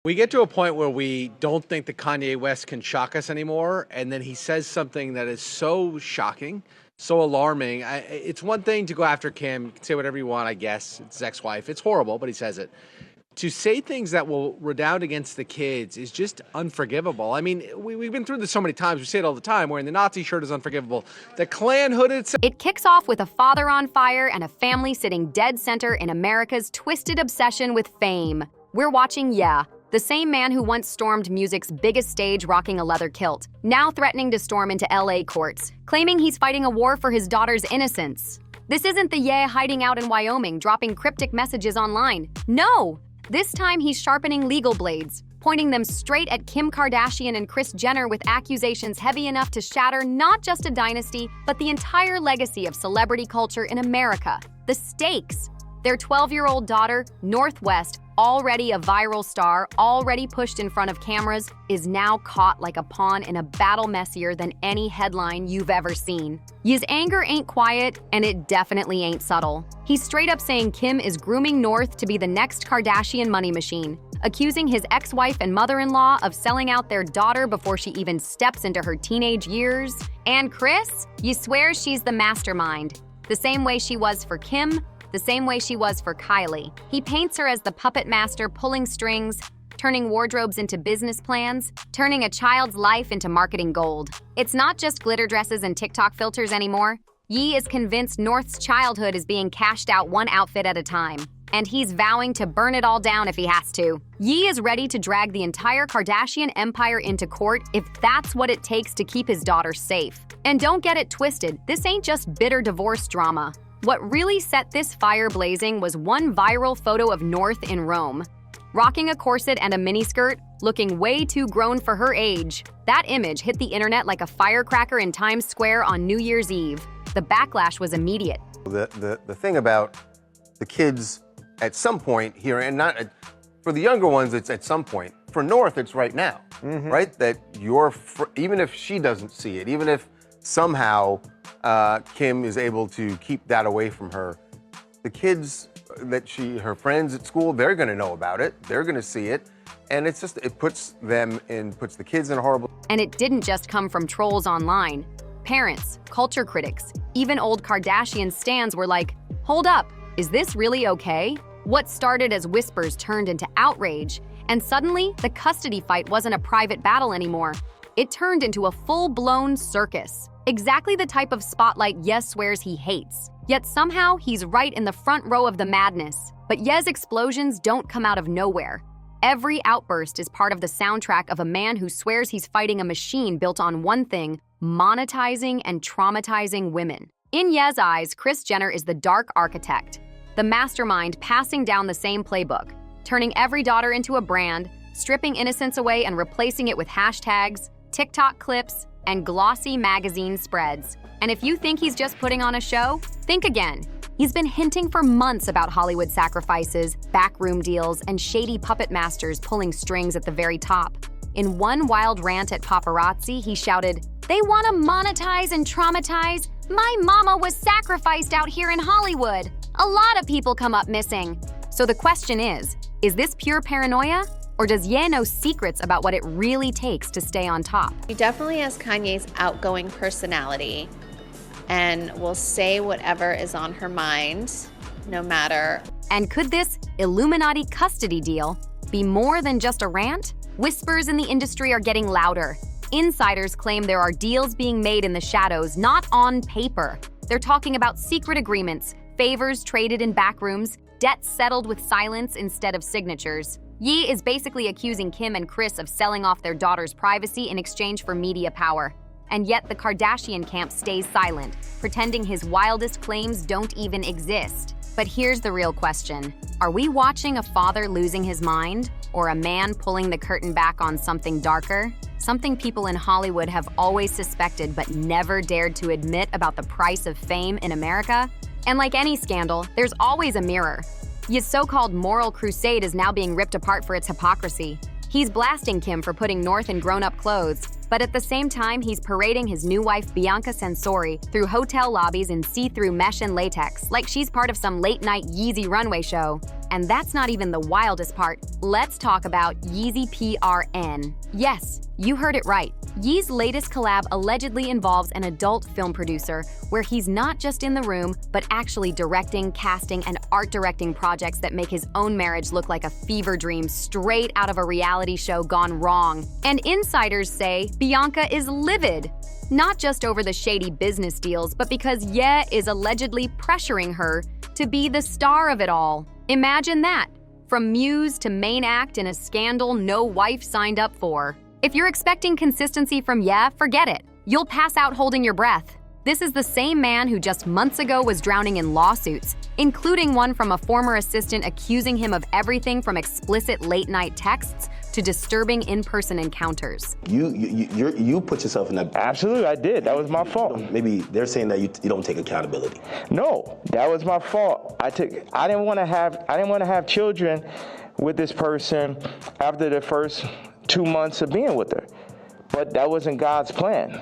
We get to a point where we don't think that Kanye West can shock us anymore, and then he says something that is so shocking, so alarming. It's one thing to go after Kim, you can say whatever you want, I guess. It's his ex-wife. It's horrible, but he says it. To say things that will redound against the kids is just unforgivable. I mean, we've been through this so many times. We say it all the time. Wearing the Nazi shirt is unforgivable. The Klan hood itself. It kicks off with a father on fire and a family sitting dead center in America's twisted obsession with fame. We're watching, the same man who once stormed music's biggest stage rocking a leather kilt, now threatening to storm into LA courts, claiming he's fighting a war for his daughter's innocence. This isn't the hiding out in Wyoming, dropping cryptic messages online. No! This time he's sharpening legal blades, pointing them straight at Kim Kardashian and Kris Jenner with accusations heavy enough to shatter not just a dynasty, but the entire legacy of celebrity culture in America. The stakes. Their 12-year-old daughter, Northwest, already a viral star, already pushed in front of cameras, is now caught like a pawn in a battle messier than any headline you've ever seen. His anger ain't quiet, and it definitely ain't subtle. He's straight up saying Kim is grooming North to be the next Kardashian money machine, accusing his ex-wife and mother-in-law of selling out their daughter before she even steps into her teenage years. And Kris, you swear she's the mastermind, the same way she was for Kim, the same way she was for Kylie. He paints her as the puppet master pulling strings, turning wardrobes into business plans, turning a child's life into marketing gold. It's not just glitter dresses and TikTok filters anymore. Ye is convinced North's childhood is being cashed out one outfit at a time, and he's vowing to burn it all down if he has to. Ye is ready to drag the entire Kardashian empire into court if that's what it takes to keep his daughter safe. And don't get it twisted, this ain't just bitter divorce drama. What really set this fire blazing was one viral photo of North in Rome, rocking a corset and a miniskirt, looking way too grown for her age. That image hit the internet like a firecracker in Times Square on New Year's Eve. The backlash was immediate. The thing about the kids at some point here, and not for the younger ones, it's at some point. For North, it's right now, right? That even if she doesn't see it, even if somehow Kim is able to keep that away from her, the kids that her friends at school, they're gonna know about it, they're gonna see it, and it's just, it puts the kids in a horrible. And it didn't just come from trolls online. Parents, culture critics, even old Kardashian stans were like, hold up, is this really okay? What started as whispers turned into outrage, and suddenly the custody fight wasn't a private battle anymore. It turned into a full-blown circus. Exactly the type of spotlight Ye swears he hates. Yet somehow he's right in the front row of the madness. But Ye's explosions don't come out of nowhere. Every outburst is part of the soundtrack of a man who swears he's fighting a machine built on one thing: monetizing and traumatizing women. In Ye's eyes, Kris Jenner is the dark architect, the mastermind passing down the same playbook, turning every daughter into a brand, stripping innocence away and replacing it with hashtags, TikTok clips, and glossy magazine spreads. And if you think he's just putting on a show, think again. He's been hinting for months about Hollywood sacrifices, backroom deals, and shady puppet masters pulling strings at the very top. In one wild rant at paparazzi, he shouted, "They want to monetize and traumatize? My mama was sacrificed out here in Hollywood. A lot of people come up missing." So the question is this pure paranoia? Or does Ye know secrets about what it really takes to stay on top? She definitely has Kanye's outgoing personality and will say whatever is on her mind, no matter. And could this Illuminati custody deal be more than just a rant? Whispers in the industry are getting louder. Insiders claim there are deals being made in the shadows, not on paper. They're talking about secret agreements, favors traded in backrooms, debts settled with silence instead of signatures. Ye is basically accusing Kim and Kris of selling off their daughter's privacy in exchange for media power. And yet the Kardashian camp stays silent, pretending his wildest claims don't even exist. But here's the real question. Are we watching a father losing his mind, or a man pulling the curtain back on something darker? Something people in Hollywood have always suspected but never dared to admit about the price of fame in America? And like any scandal, there's always a mirror. His so-called moral crusade is now being ripped apart for its hypocrisy. He's blasting Kim for putting North in grown-up clothes, but at the same time, he's parading his new wife, Bianca Sensori, through hotel lobbies in see-through mesh and latex, like she's part of some late-night Yeezy runway show. And that's not even the wildest part. Let's talk about Yeezy PRN. Yes, you heard it right. Yee's latest collab allegedly involves an adult film producer where he's not just in the room, but actually directing, casting, and art directing projects that make his own marriage look like a fever dream straight out of a reality show gone wrong. And insiders say Bianca is livid. Not just over the shady business deals, but because Ye is allegedly pressuring her to be the star of it all. Imagine that. From muse to main act in a scandal no wife signed up for. If you're expecting consistency from Ye, forget it. You'll pass out holding your breath. This is the same man who just months ago was drowning in lawsuits, including one from a former assistant accusing him of everything from explicit late-night texts to disturbing in-person encounters. You put yourself in that. Absolutely, I did. That was my fault. Maybe they're saying that you don't take accountability. No, that was my fault. I didn't want to have children with this person after the first 2 months of being with her. But that wasn't God's plan.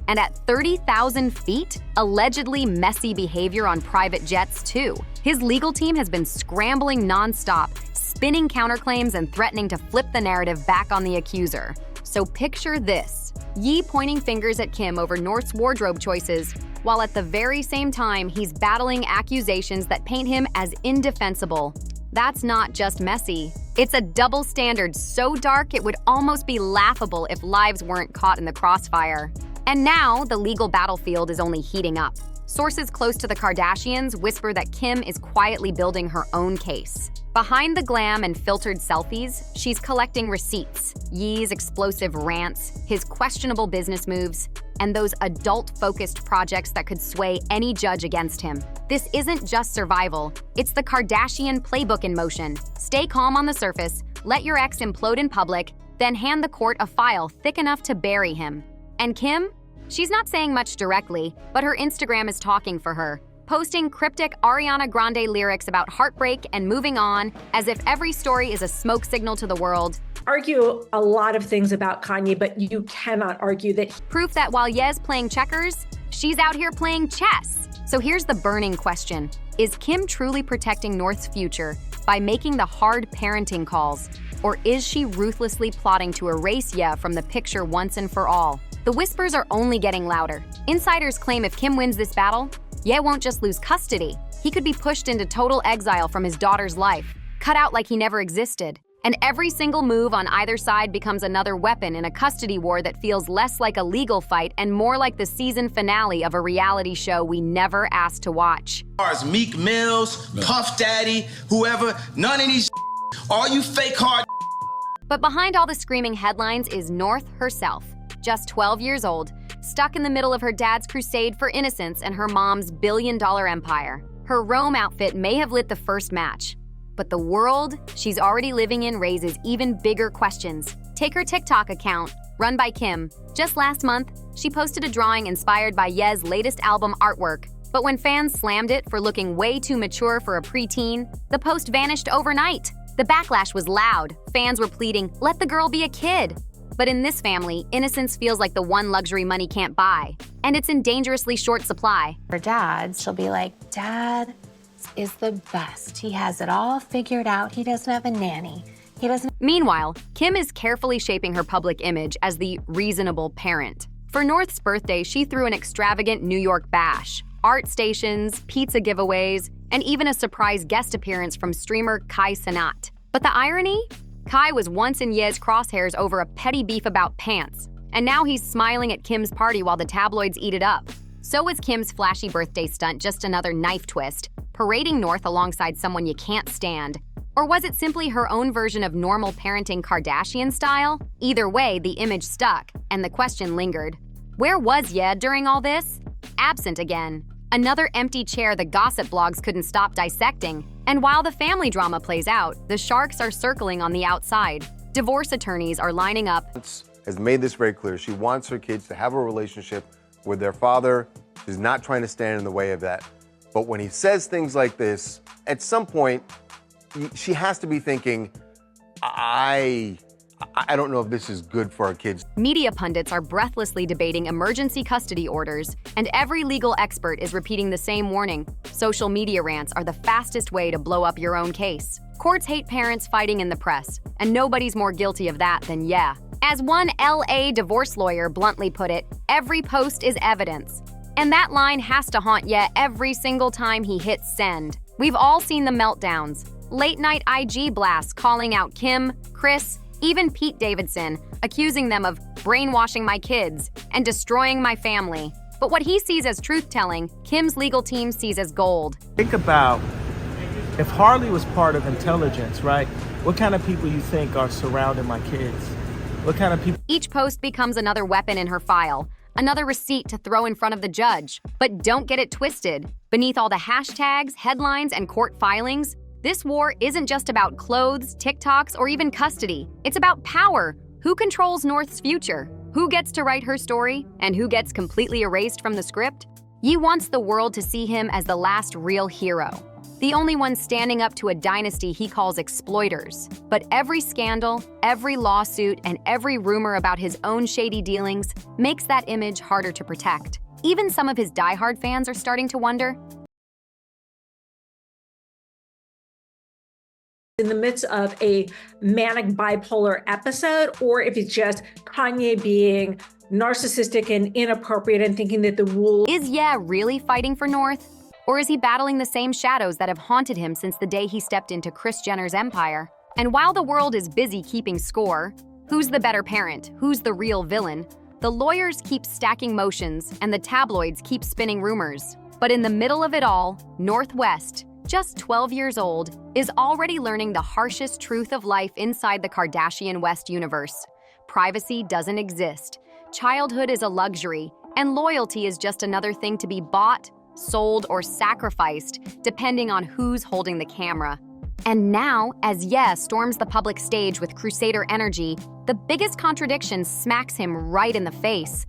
And at 30,000 feet, allegedly messy behavior on private jets too. His legal team has been scrambling nonstop, spinning counterclaims and threatening to flip the narrative back on the accuser. So picture this: Ye pointing fingers at Kim over North's wardrobe choices, while at the very same time he's battling accusations that paint him as indefensible. That's not just messy. It's a double standard so dark it would almost be laughable if lives weren't caught in the crossfire. And now, the legal battlefield is only heating up. Sources close to the Kardashians whisper that Kim is quietly building her own case. Behind the glam and filtered selfies, she's collecting receipts, Ye's explosive rants, his questionable business moves, and those adult-focused projects that could sway any judge against him. This isn't just survival, it's the Kardashian playbook in motion. Stay calm on the surface, let your ex implode in public, then hand the court a file thick enough to bury him. And Kim? She's not saying much directly, but her Instagram is talking for her, posting cryptic Ariana Grande lyrics about heartbreak and moving on, as if every story is a smoke signal to the world. Argue a lot of things about Kanye, but you cannot argue that. Proof that while Ye's playing checkers, she's out here playing chess. So here's the burning question. Is Kim truly protecting North's future by making the hard parenting calls? Or is she ruthlessly plotting to erase Ye from the picture once and for all? The whispers are only getting louder. Insiders claim if Kim wins this battle, Ye won't just lose custody. He could be pushed into total exile from his daughter's life, cut out like he never existed. And every single move on either side becomes another weapon in a custody war that feels less like a legal fight and more like the season finale of a reality show we never asked to watch. Meek Mills, Puff Daddy, whoever, none of these all you fake hard. But behind all the screaming headlines is North herself, just 12 years old, stuck in the middle of her dad's crusade for innocence and her mom's billion-dollar empire. Her Rome outfit may have lit the first match, but the world she's already living in raises even bigger questions. Take her TikTok account, run by Kim. Just last month, she posted a drawing inspired by Ye's latest album artwork. But when fans slammed it for looking way too mature for a preteen, the post vanished overnight. The backlash was loud. Fans were pleading, let the girl be a kid. But in this family, innocence feels like the one luxury money can't buy. And it's in dangerously short supply. Her dad, she'll be like, Dad is the best. He has it all figured out. He doesn't have a nanny. He doesn't. Meanwhile, Kim is carefully shaping her public image as the reasonable parent. For North's birthday, she threw an extravagant New York bash, art stations, pizza giveaways, and even a surprise guest appearance from streamer Kai Cenat. But the irony? Kai was once in Ye's crosshairs over a petty beef about pants, and now he's smiling at Kim's party while the tabloids eat it up. So was Kim's flashy birthday stunt just another knife twist, parading North alongside someone you can't stand? Or was it simply her own version of normal parenting Kardashian style? Either way, the image stuck, and the question lingered. Where was Ye during all this? Absent again. Another empty chair the gossip blogs couldn't stop dissecting. And while the family drama plays out, the sharks are circling on the outside. Divorce attorneys are lining up. Has made this very clear. She wants her kids to have a relationship with their father. She's not trying to stand in the way of that. But when he says things like this, at some point, she has to be thinking, I I don't know if this is good for our kids. Media pundits are breathlessly debating emergency custody orders, and every legal expert is repeating the same warning. Social media rants are the fastest way to blow up your own case. Courts hate parents fighting in the press, and nobody's more guilty of that than yeah. As one LA divorce lawyer bluntly put it, every post is evidence. And that line has to haunt Ye every single time he hits send. We've all seen the meltdowns. Late-night IG blasts calling out Kim, Chris, even Pete Davidson, accusing them of brainwashing my kids and destroying my family. But what he sees as truth-telling, Kim's legal team sees as gold. Think about if Harley was part of intelligence, right? What kind of people you think are surrounding my kids? What kind of people? Each post becomes another weapon in her file, another receipt to throw in front of the judge. But don't get it twisted. Beneath all the hashtags, headlines, and court filings, this war isn't just about clothes, TikToks, or even custody. It's about power. Who controls North's future? Who gets to write her story? And who gets completely erased from the script? Ye wants the world to see him as the last real hero, the only one standing up to a dynasty he calls exploiters. But every scandal, every lawsuit, and every rumor about his own shady dealings makes that image harder to protect. Even some of his diehard fans are starting to wonder, in the midst of a manic bipolar episode, or if it's just Kanye being narcissistic and inappropriate and thinking that the rule is Ye really fighting for North? Or is he battling the same shadows that have haunted him since the day he stepped into Kris Jenner's empire? And while the world is busy keeping score, who's the better parent? Who's the real villain? The lawyers keep stacking motions and the tabloids keep spinning rumors. But in the middle of it all, Northwest, just 12 years old, is already learning the harshest truth of life inside the Kardashian West universe. Privacy doesn't exist. Childhood is a luxury, and loyalty is just another thing to be bought, sold, or sacrificed, depending on who's holding the camera. And now, as Ye storms the public stage with Crusader energy, the biggest contradiction smacks him right in the face.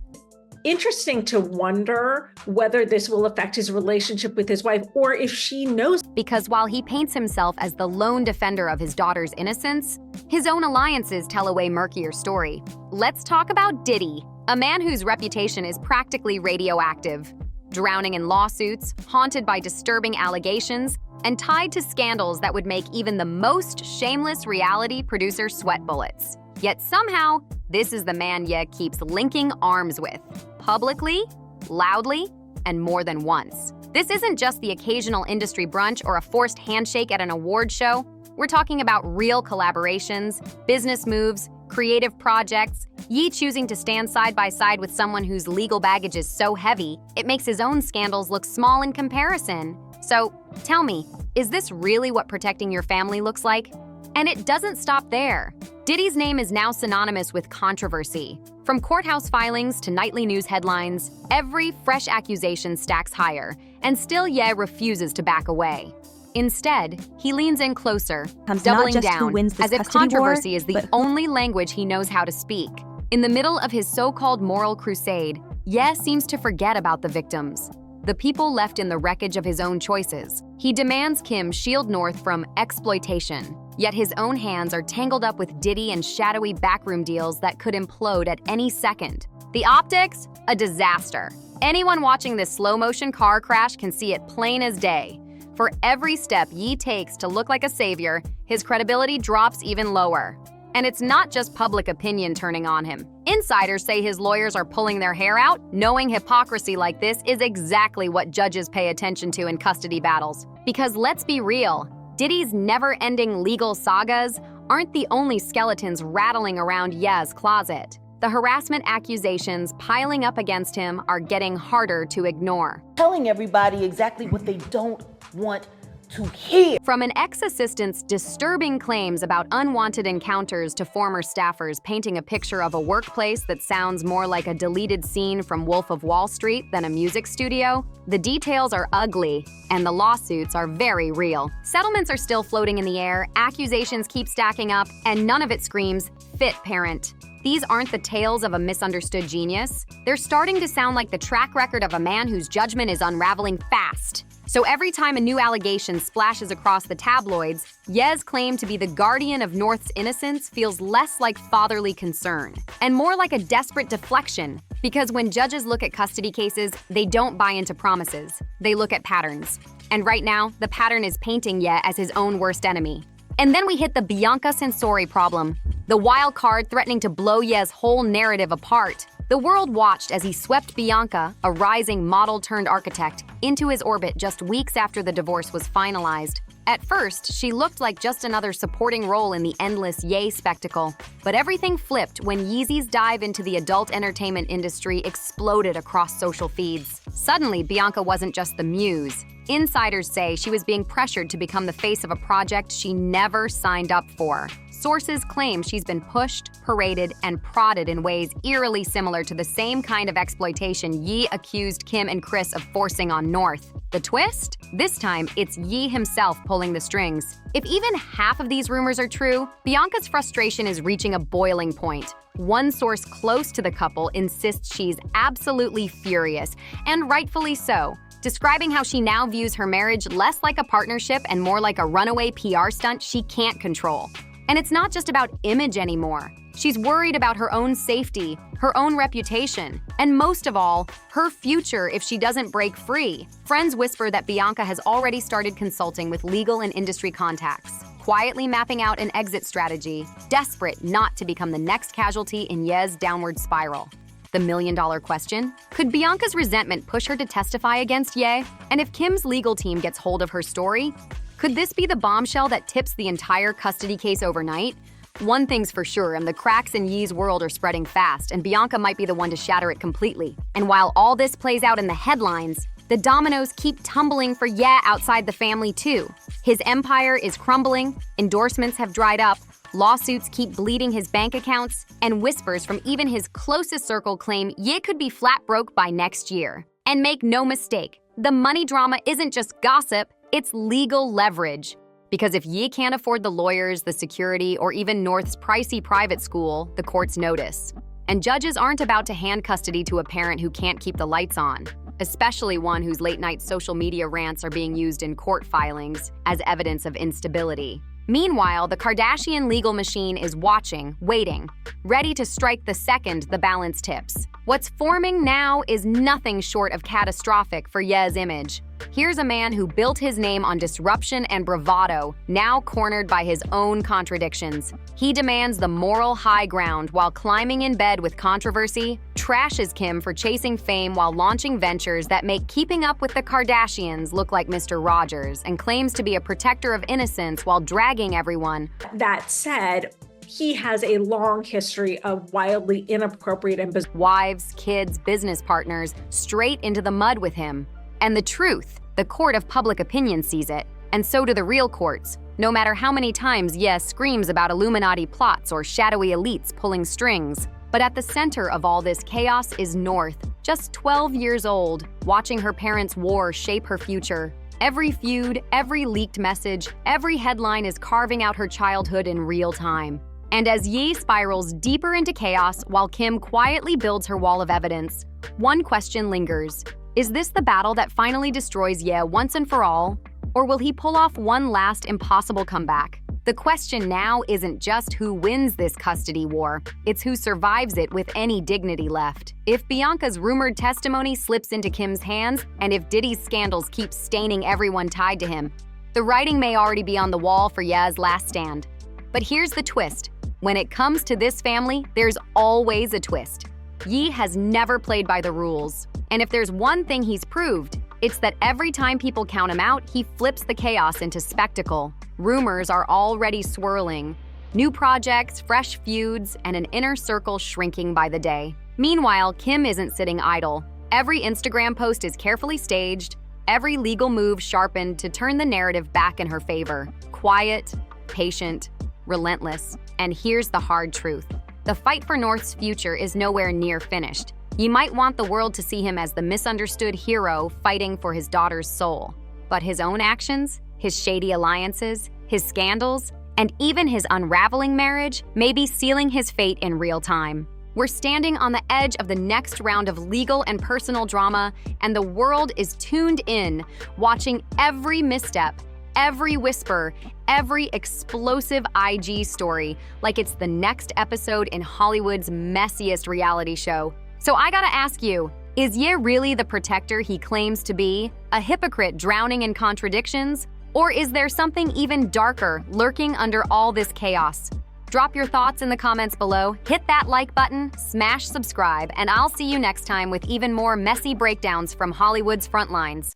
interesting to wonder whether this will affect his relationship with his wife or if she knows. Because while he paints himself as the lone defender of his daughter's innocence, his own alliances tell a way murkier story. Let's talk about Diddy, a man whose reputation is practically radioactive. Drowning in lawsuits, haunted by disturbing allegations, and tied to scandals that would make even the most shameless reality producer sweat bullets. Yet somehow, this is the man Ye keeps linking arms with, publicly, loudly, and more than once. This isn't just the occasional industry brunch or a forced handshake at an award show. We're talking about real collaborations, business moves, creative projects, Ye choosing to stand side by side with someone whose legal baggage is so heavy, it makes his own scandals look small in comparison. So, tell me, is this really what protecting your family looks like? And it doesn't stop there. Diddy's name is now synonymous with controversy. From courthouse filings to nightly news headlines, every fresh accusation stacks higher, and still Ye refuses to back away. Instead, he leans in closer, doubling down, as if controversy is the only language he knows how to speak. In the middle of his so-called moral crusade, Ye seems to forget about the victims, the people left in the wreckage of his own choices. He demands Kim shield North from exploitation, yet his own hands are tangled up with Diddy and shadowy backroom deals that could implode at any second. The optics? A disaster. Anyone watching this slow-motion car crash can see it plain as day. For every step Ye takes to look like a savior, his credibility drops even lower. And it's not just public opinion turning on him. Insiders say his lawyers are pulling their hair out, knowing hypocrisy like this is exactly what judges pay attention to in custody battles. Because let's be real, Diddy's never-ending legal sagas aren't the only skeletons rattling around Ye's closet. The harassment accusations piling up against him are getting harder to ignore. Telling everybody exactly what they don't want to hear. From an ex-assistant's disturbing claims about unwanted encounters to former staffers painting a picture of a workplace that sounds more like a deleted scene from Wolf of Wall Street than a music studio, the details are ugly and the lawsuits are very real. Settlements are still floating in the air, accusations keep stacking up, and none of it screams, fit parent. These aren't the tales of a misunderstood genius. They're starting to sound like the track record of a man whose judgment is unraveling fast. So every time a new allegation splashes across the tabloids, Ye's claim to be the guardian of North's innocence feels less like fatherly concern and more like a desperate deflection. Because when judges look at custody cases, they don't buy into promises. They look at patterns. And right now, the pattern is painting Ye as his own worst enemy. And then we hit the Bianca Sensori problem, the wild card threatening to blow Ye's whole narrative apart. The world watched as he swept Bianca, a rising model-turned-architect, into his orbit just weeks after the divorce was finalized. At first, she looked like just another supporting role in the endless Ye spectacle. But everything flipped when Yeezy's dive into the adult entertainment industry exploded across social feeds. Suddenly, Bianca wasn't just the muse. Insiders say she was being pressured to become the face of a project she never signed up for. Sources claim she's been pushed, paraded, and prodded in ways eerily similar to the same kind of exploitation Ye accused Kim and Kris of forcing on North. The twist? This time, it's Ye himself pulling the strings. If even half of these rumors are true, Bianca's frustration is reaching a boiling point. One source close to the couple insists she's absolutely furious, and rightfully so, describing how she now views her marriage less like a partnership and more like a runaway PR stunt she can't control. And it's not just about image anymore. She's worried about her own safety, her own reputation, and most of all, her future if she doesn't break free. Friends whisper that Bianca has already started consulting with legal and industry contacts, quietly mapping out an exit strategy, desperate not to become the next casualty in Ye's downward spiral. The million-dollar question? Could Bianca's resentment push her to testify against Ye? And if Kim's legal team gets hold of her story, could this be the bombshell that tips the entire custody case overnight? One thing's for sure, and the cracks in Ye's world are spreading fast, and Bianca might be the one to shatter it completely. And while all this plays out in the headlines, the dominoes keep tumbling for Ye outside the family too. His empire is crumbling, endorsements have dried up, lawsuits keep bleeding his bank accounts, and whispers from even his closest circle claim Ye could be flat broke by next year. And make no mistake, the money drama isn't just gossip, it's legal leverage. Because if Ye can't afford the lawyers, the security, or even North's pricey private school, the courts notice. And judges aren't about to hand custody to a parent who can't keep the lights on, especially one whose late-night social media rants are being used in court filings as evidence of instability. Meanwhile, the Kardashian legal machine is watching, waiting, ready to strike the second the balance tips. What's forming now is nothing short of catastrophic for Ye's image. Here's a man who built his name on disruption and bravado, now cornered by his own contradictions. He demands the moral high ground while climbing in bed with controversy, trashes Kim for chasing fame while launching ventures that make keeping up with the Kardashians look like Mr. Rogers, and claims to be a protector of innocence while dragging everyone. That said, he has a long history of wildly inappropriate and bizarre wives, kids, business partners straight into the mud with him. And the truth, the court of public opinion sees it, and so do the real courts, no matter how many times Ye screams about Illuminati plots or shadowy elites pulling strings. But at the center of all this chaos is North, just 12 years old, watching her parents' war shape her future. Every feud, every leaked message, every headline is carving out her childhood in real time. And as Ye spirals deeper into chaos while Kim quietly builds her wall of evidence, one question lingers. Is this the battle that finally destroys Ye once and for all? Or will he pull off one last impossible comeback? The question now isn't just who wins this custody war, it's who survives it with any dignity left. If Bianca's rumored testimony slips into Kim's hands, and if Diddy's scandals keep staining everyone tied to him, the writing may already be on the wall for Ye's last stand. But here's the twist. When it comes to this family, there's always a twist. Ye has never played by the rules. And if there's one thing he's proved, it's that every time people count him out, he flips the chaos into spectacle. Rumors are already swirling. New projects, fresh feuds, and an inner circle shrinking by the day. Meanwhile, Kim isn't sitting idle. Every Instagram post is carefully staged, every legal move sharpened to turn the narrative back in her favor. Quiet, patient, relentless. And here's the hard truth. The fight for North's future is nowhere near finished. You might want the world to see him as the misunderstood hero fighting for his daughter's soul. But his own actions, his shady alliances, his scandals, and even his unraveling marriage may be sealing his fate in real time. We're standing on the edge of the next round of legal and personal drama, and the world is tuned in, watching every misstep, every whisper, every explosive IG story, like it's the next episode in Hollywood's messiest reality show. So I gotta ask you, is Ye really the protector he claims to be? A hypocrite drowning in contradictions? Or is there something even darker lurking under all this chaos? Drop your thoughts in the comments below, hit that like button, smash subscribe, and I'll see you next time with even more messy breakdowns from Hollywood's front lines.